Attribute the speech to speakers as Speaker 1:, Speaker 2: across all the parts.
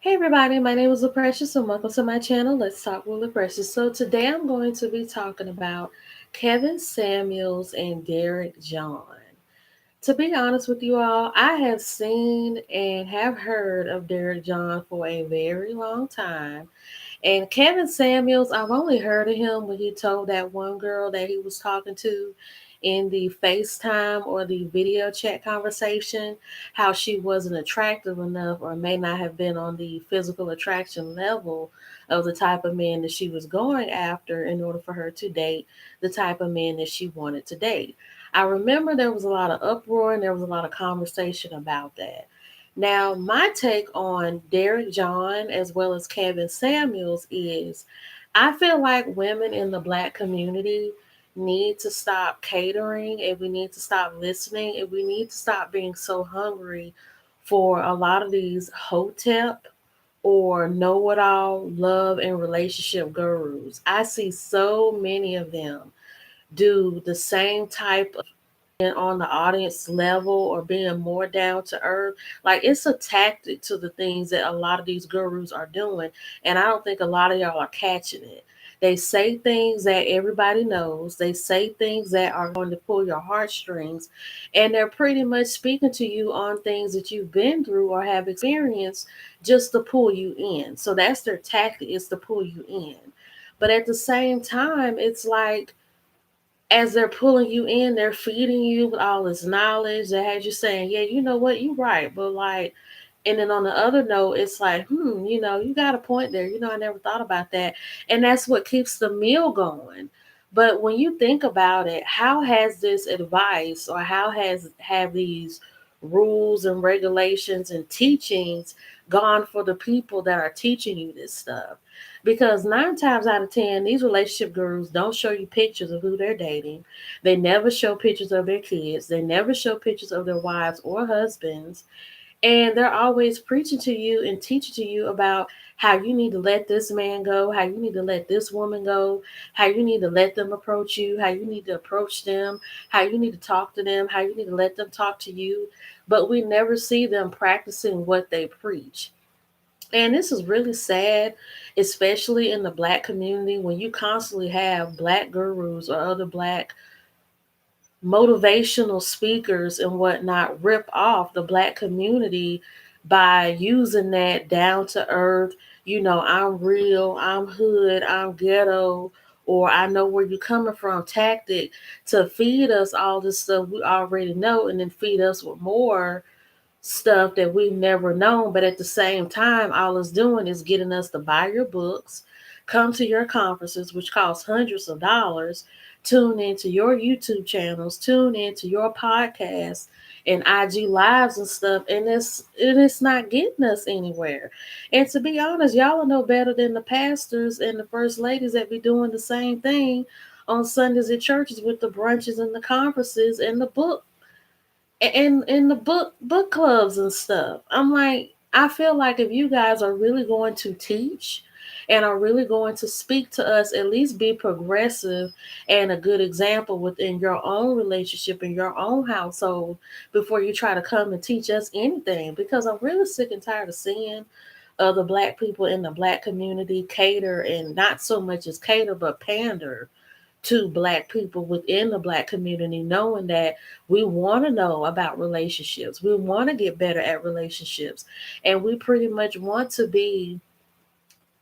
Speaker 1: Hey everybody, my name is LaPrecious and welcome to my channel. Let's talk with LaPrecious. So today I'm going to be talking about Kevin Samuels and Derrick Jaxn. To be honest with you all, I have seen and have heard of Derrick Jaxn for a very long time. And Kevin Samuels, I've only heard of him when he told that one girl that he was talking to in the FaceTime or the video chat conversation how she wasn't attractive enough or may not have been on the physical attraction level of the type of men that she was going after in order for her to date the type of men that she wanted to date. I remember there was a lot of uproar and there was a lot of conversation about that. Now, my take on Derrick Jaxn as well as Kevin Samuels is I feel like women in the black community need to stop catering and we need to stop listening and we need to stop being so hungry for a lot of these Hotep or know it all love and relationship gurus. I see so many of them do the same type on the audience level or being more down to earth. Like it's a tactic to the things that a lot of these gurus are doing. And I don't think a lot of y'all are catching it. They say things that everybody knows. They say things that are going to pull your heartstrings. And they're pretty much speaking to you on things that you've been through or have experienced just to pull you in. So that's their tactic, is to pull you in. But at the same time, it's like as they're pulling you in, they're feeding you with all this knowledge that has you saying, yeah, you know what, you're right. But like, and then on the other note, it's like, you got a point there. I never thought about that. And that's what keeps the meal going. But when you think about it, how has this advice or how have these rules and regulations and teachings gone for the people that are teaching you this stuff? Because 9 times out of 10, these relationship gurus don't show you pictures of who they're dating. They never show pictures of their kids. They never show pictures of their wives or husbands. And they're always preaching to you and teaching to you about how you need to let this man go, how you need to let this woman go, how you need to let them approach you, how you need to approach them, how you need to talk to them, how you need to let them talk to you. But we never see them practicing what they preach. And this is really sad, especially in the black community when you constantly have black gurus or other black motivational speakers and whatnot rip off the black community by using that down to earth, I'm real, I'm hood, I'm ghetto, or I know where you're coming from tactic to feed us all this stuff we already know and then feed us with more stuff that we've never known. But at the same time, all it's doing is getting us to buy your books, come to your conferences, which cost hundreds of dollars, tune into your YouTube channels, tune into your podcasts and IG lives and stuff, and it's not getting us anywhere. And to be honest, y'all know better than the pastors and the first ladies that be doing the same thing on Sundays at churches with the brunches and the conferences and the the book clubs and stuff. I'm like, I feel like if you guys are really going to teach and are really going to speak to us, at least be progressive and a good example within your own relationship in your own household before you try to come and teach us anything. Because I'm really sick and tired of seeing other black people in the black community cater, and not so much as cater but pander to black people within the black community, knowing that we want to know about relationships, we want to get better at relationships, and we pretty much want to be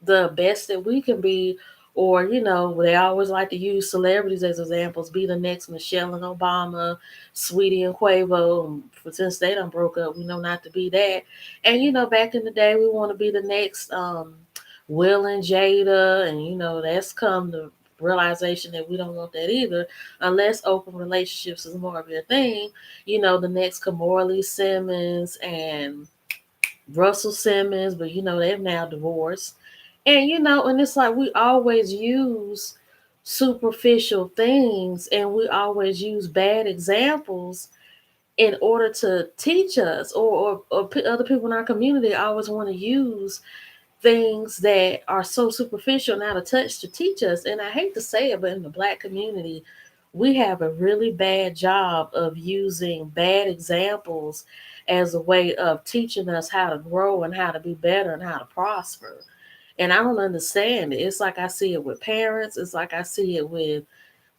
Speaker 1: the best that we can be. Or they always like to use celebrities as examples, be the next Michelle and Obama, Sweetie and Quavo. Since they done broke up, we know not to be that. And back in the day, we want to be the next Will and Jada, and that's come to realization that we don't want that either, unless open relationships is more of your thing. The next Kamora Simmons and Russell Simmons, but they've now divorced. And and it's like we always use superficial things and we always use bad examples in order to teach us, or other people in our community always want to use things that are so superficial and out of touch to teach us. And I hate to say it, but in the black community, we have a really bad job of using bad examples as a way of teaching us how to grow and how to be better and how to prosper. And I don't understand it. It's like I see it with parents, it's like I see it with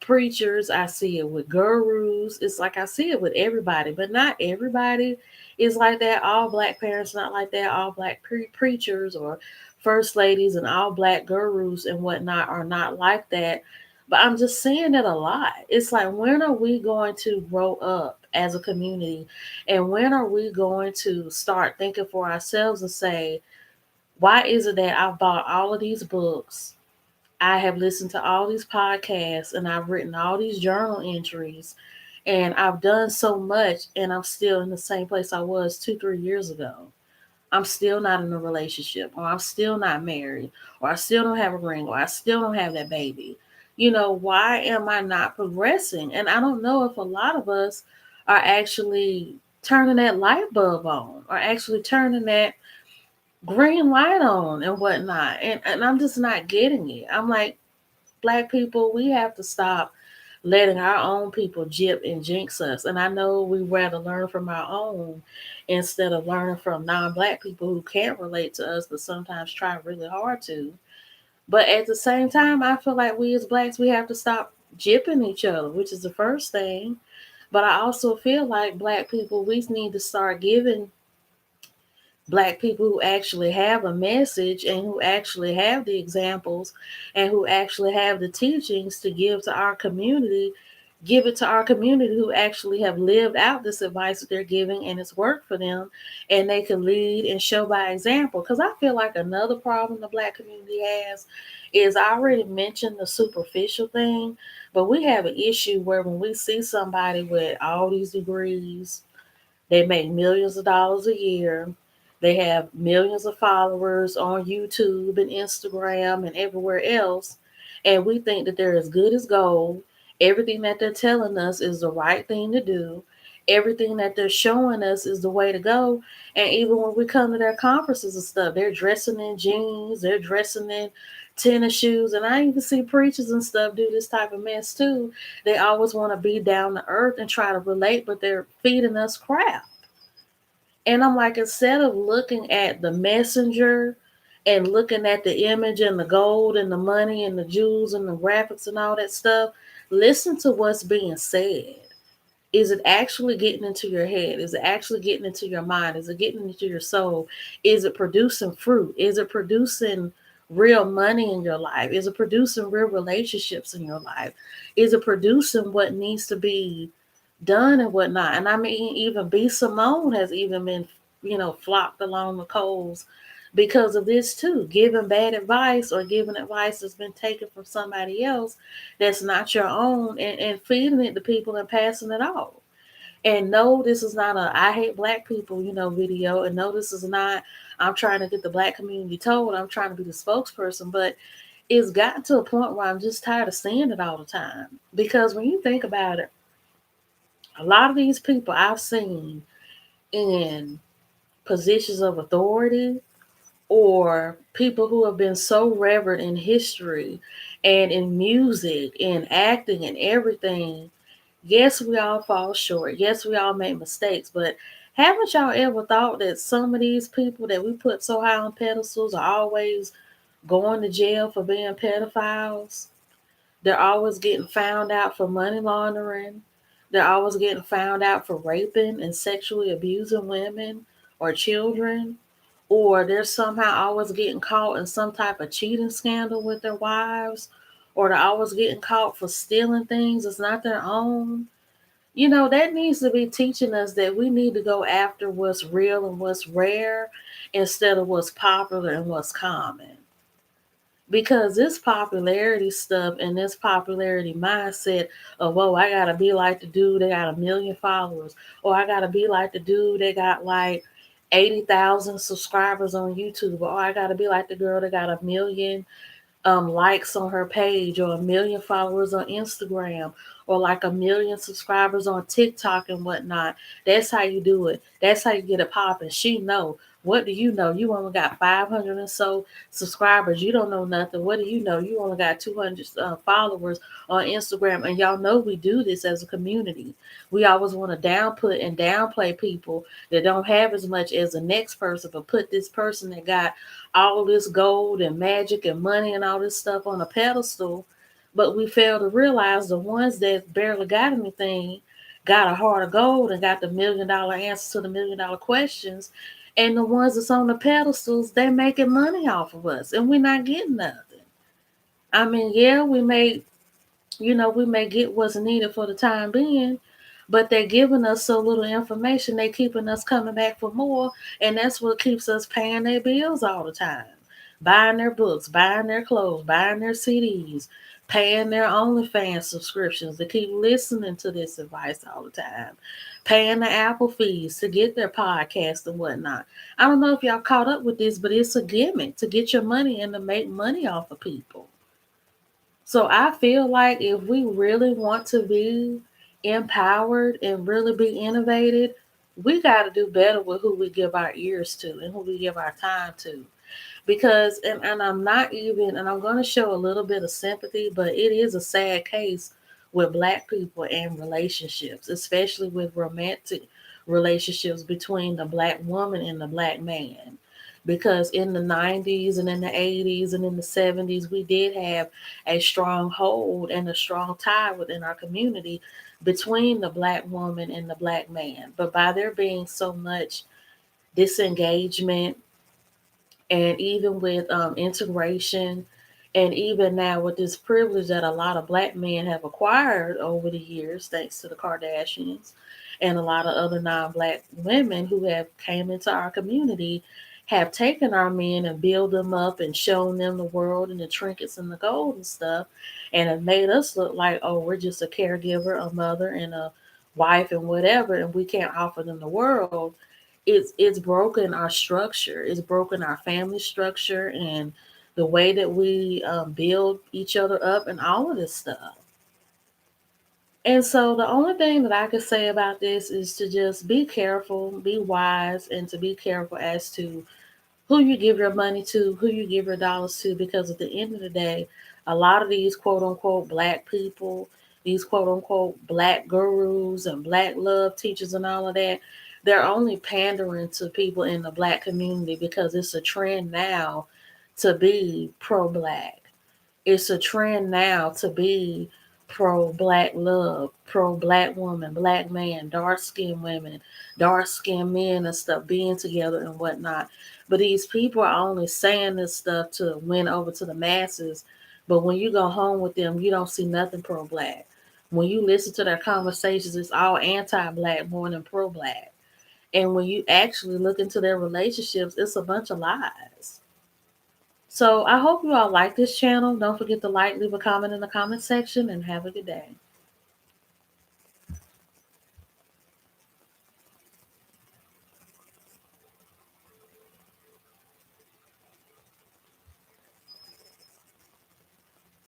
Speaker 1: preachers, I see it with gurus. It's like I see it with everybody, but not everybody is like that. All black parents not like that. All black preachers or first ladies and all black gurus and whatnot are not like that. But I'm just seeing it a lot. It's like, when are we going to grow up as a community? And when are we going to start thinking for ourselves and say, why is it that I've bought all of these books? I have listened to all these podcasts and I've written all these journal entries and I've done so much, and I'm still in the same place I was 2, 3 years ago. I'm still not in a relationship, or I'm still not married, or I still don't have a ring, or I still don't have that baby. Why am I not progressing? And I don't know if a lot of us are actually turning that light bulb on, or actually turning that green light on and whatnot. And I'm just not getting it. I'm like, black people, we have to stop letting our own people jip and jinx us. And I know we rather learn from our own instead of learning from non-black people who can't relate to us, but sometimes try really hard to. But at the same time, I feel like we as blacks, we have to stop jipping each other, which is the first thing. But I also feel like black people, we need to start giving black people who actually have a message and who actually have the examples and who actually have the teachings to give it to our community who actually have lived out this advice that they're giving and it's worked for them, and they can lead and show by example. Because I feel like another problem the black community has is, I already mentioned the superficial thing, but we have an issue where when we see somebody with all these degrees, they make millions of dollars a year. They have millions of followers on YouTube and Instagram and everywhere else. And we think that they're as good as gold. Everything that they're telling us is the right thing to do. Everything that they're showing us is the way to go. And even when we come to their conferences and stuff, they're dressing in jeans, they're dressing in tennis shoes. And I even see preachers and stuff do this type of mess too. They always want to be down to earth and try to relate, but they're feeding us crap. And I'm like, instead of looking at the messenger and looking at the image and the gold and the money and the jewels and the graphics and all that stuff, listen to what's being said. Is it actually getting into your head? Is it actually getting into your mind? Is it getting into your soul? Is it producing fruit? Is it producing real money in your life? Is it producing real relationships in your life? Is it producing what needs to be done and whatnot? And I mean, even B. Simone has even been, flocked along the coals because of this too. Giving bad advice or giving advice that's been taken from somebody else that's not your own, and feeding it to people and passing it off. And no, this is not a I hate black people, video. And no, this is not I'm trying to get the black community told. I'm trying to be the spokesperson. But it's gotten to a point where I'm just tired of seeing it all the time. Because when you think about it, a lot of these people I've seen in positions of authority, or people who have been so revered in history and in music and acting and everything. Yes, we all fall short. Yes, we all make mistakes. But haven't y'all ever thought that some of these people that we put so high on pedestals are always going to jail for being pedophiles? They're always getting found out for money laundering. They're always getting found out for raping and sexually abusing women or children. Or they're somehow always getting caught in some type of cheating scandal with their wives. Or they're always getting caught for stealing things that's not their own. That needs to be teaching us that we need to go after what's real and what's rare instead of what's popular and what's common. Because this popularity stuff and this popularity mindset of, oh, I gotta be like the dude that got 1 million followers, or I gotta be like the dude that got like 80,000 subscribers on YouTube, or I gotta be like the girl that got 1 million likes on her page, or 1 million followers on Instagram, or like 1 million subscribers on TikTok and whatnot. That's how you do it. That's how you get it popping. She know. What do you know? You only got 500 and so subscribers. You don't know nothing. What do you know? You only got 200 followers on Instagram. And y'all know we do this as a community. We always want to downput and downplay people that don't have as much as the next person, but put this person that got all this gold and magic and money and all this stuff on a pedestal. But we fail to realize the ones that barely got anything got a heart of gold and got the $1 million answers to the $1 million questions, and the ones that's on the pedestals, they're making money off of us and we're not getting nothing. I mean, yeah, we may get what's needed for the time being, but they're giving us so little information, they keeping us coming back for more, and that's what keeps us paying their bills all the time. Buying their books, buying their clothes, buying their CDs, paying their OnlyFans subscriptions to keep listening to this advice all the time, paying the Apple fees to get their podcast and whatnot. I don't know if y'all caught up with this, but it's a gimmick to get your money and to make money off of people. So I feel like if we really want to be empowered and really be innovative, we got to do better with who we give our ears to and who we give our time to. Because, and I'm not even, and I'm going to show a little bit of sympathy, but it is a sad case with Black people and relationships, especially with romantic relationships between the Black woman and the Black man. Because in the 90s and in the 80s and in the 70s, we did have a strong hold and a strong tie within our community between the Black woman and the Black man. But by there being so much disengagement, and even with integration, and even now with this privilege that a lot of Black men have acquired over the years, thanks to the Kardashians and a lot of other non-Black women who have came into our community, have taken our men and built them up and shown them the world and the trinkets and the gold and stuff, and have made us look like, oh, we're just a caregiver, a mother, and a wife and whatever, and we can't offer them the world. It's broken our structure. It's broken our family structure and the way that we build each other up and all of this stuff. And so the only thing that I could say about this is to just be careful, be wise, and to be careful as to who you give your money to, who you give your dollars to, because at the end of the day, a lot of these quote unquote Black people, these quote unquote Black gurus and Black love teachers and all of that, they're only pandering to people in the Black community because it's a trend now to be pro Black. It's a trend now to be pro Black love, pro Black woman, Black man, dark skinned women, dark skinned men and stuff being together and whatnot. But these people are only saying this stuff to win over to the masses. But when you go home with them, you don't see nothing pro Black. When you listen to their conversations, it's all anti Black more than pro Black. And when you actually look into their relationships, it's a bunch of lies. So I hope you all like this channel. Don't forget to like, leave a comment in the comment section, and have a good day.